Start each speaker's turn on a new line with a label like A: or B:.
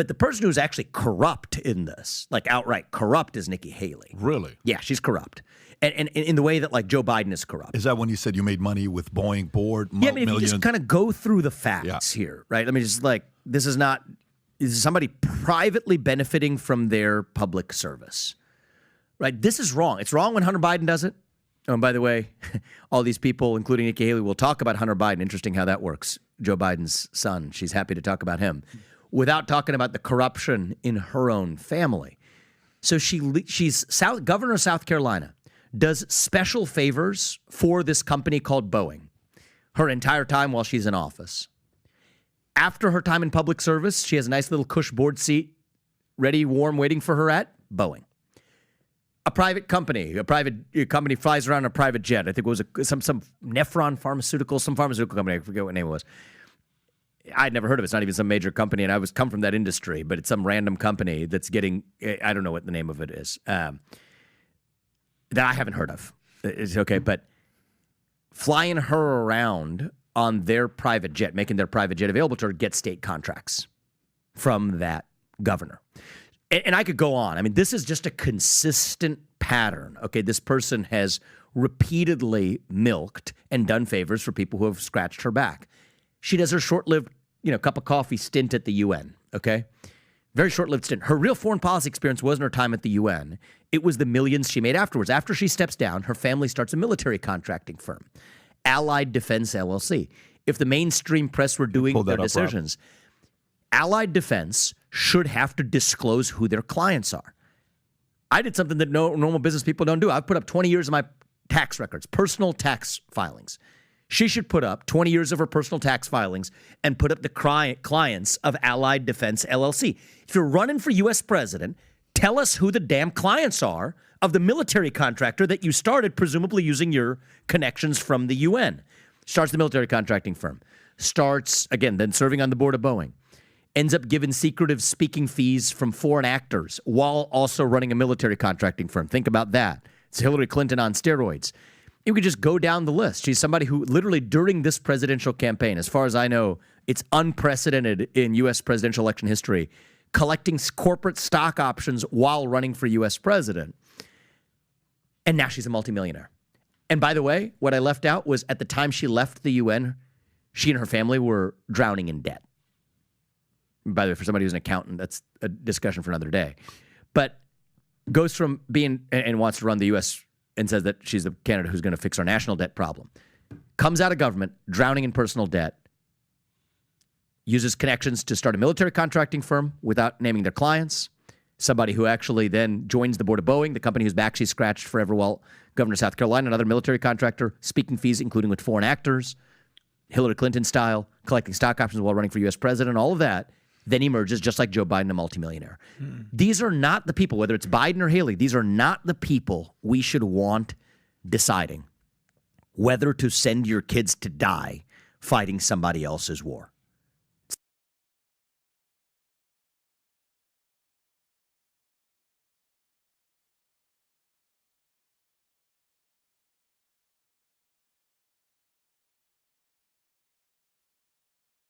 A: But the person who's actually corrupt in this, like outright corrupt, is Nikki Haley.
B: Really?
A: Yeah, she's corrupt. And in the way that like Joe Biden is corrupt.
B: Is that when you said you made money with Boeing board?
A: Yeah, I mean, if you just kind of go through the facts here, right? I mean, just like, this is somebody privately benefiting from their public service, right? This is wrong. It's wrong when Hunter Biden does it. Oh, and by the way, all these people, including Nikki Haley, will talk about Hunter Biden. Interesting how that works. Joe Biden's son. She's happy to talk about him without talking about the corruption in her own family. So she's governor of South Carolina, does special favors for this company called Boeing her entire time while she's in office. After her time in public service, she has a nice little cush board seat, ready, warm, waiting for her at Boeing. A private company flies around in a private jet. I think it was some Nephron Pharmaceuticals, some pharmaceutical company. I forget what name it was. I'd never heard of it. It's not even some major company, and I come from that industry, but it's some random company that's getting, I don't know what the name of it is, that I haven't heard of. It's okay, but flying her around on their private jet, making their private jet available to her, get state contracts from that governor. And I could go on. I mean, this is just a consistent pattern. Okay, this person has repeatedly milked and done favors for people who have scratched her back. She does her short-lived, cup of coffee stint at the UN, okay? Very short-lived stint. Her real foreign policy experience wasn't her time at the UN. It was the millions she made afterwards. After she steps down, her family starts a military contracting firm, Allied Defense LLC. If the mainstream press were doing their decisions, Allied Defense should have to disclose who their clients are. I did something that normal business people don't do. I've put up 20 years of my tax records, personal tax filings. She should put up 20 years of her personal tax filings and put up the clients of Allied Defense LLC. If you're running for U.S. president, tell us who the damn clients are of the military contractor that you started, presumably using your connections from the UN. Starts the military contracting firm. Starts, again, then serving on the board of Boeing. Ends up giving secretive speaking fees from foreign actors while also running a military contracting firm. Think about that. It's Hillary Clinton on steroids. You could just go down the list. She's somebody who literally during this presidential campaign, as far as I know, it's unprecedented in U.S. presidential election history, collecting corporate stock options while running for U.S. president. And now she's a multimillionaire. And by the way, what I left out was at the time she left the UN, she and her family were drowning in debt. By the way, for somebody who's an accountant, that's a discussion for another day. But goes from being and wants to run the U.S. and says that she's the candidate who's going to fix our national debt problem. Comes out of government, drowning in personal debt, uses connections to start a military contracting firm without naming their clients, somebody who actually then joins the board of Boeing, the company whose back she scratched forever while governor of South Carolina, another military contractor, speaking fees, including with foreign actors, Hillary Clinton style, collecting stock options while running for U.S. president, all of that. Then emerges, just like Joe Biden, a multimillionaire. These are not the people, whether it's Biden or Haley, these are not the people we should want deciding whether to send your kids to die fighting somebody else's war.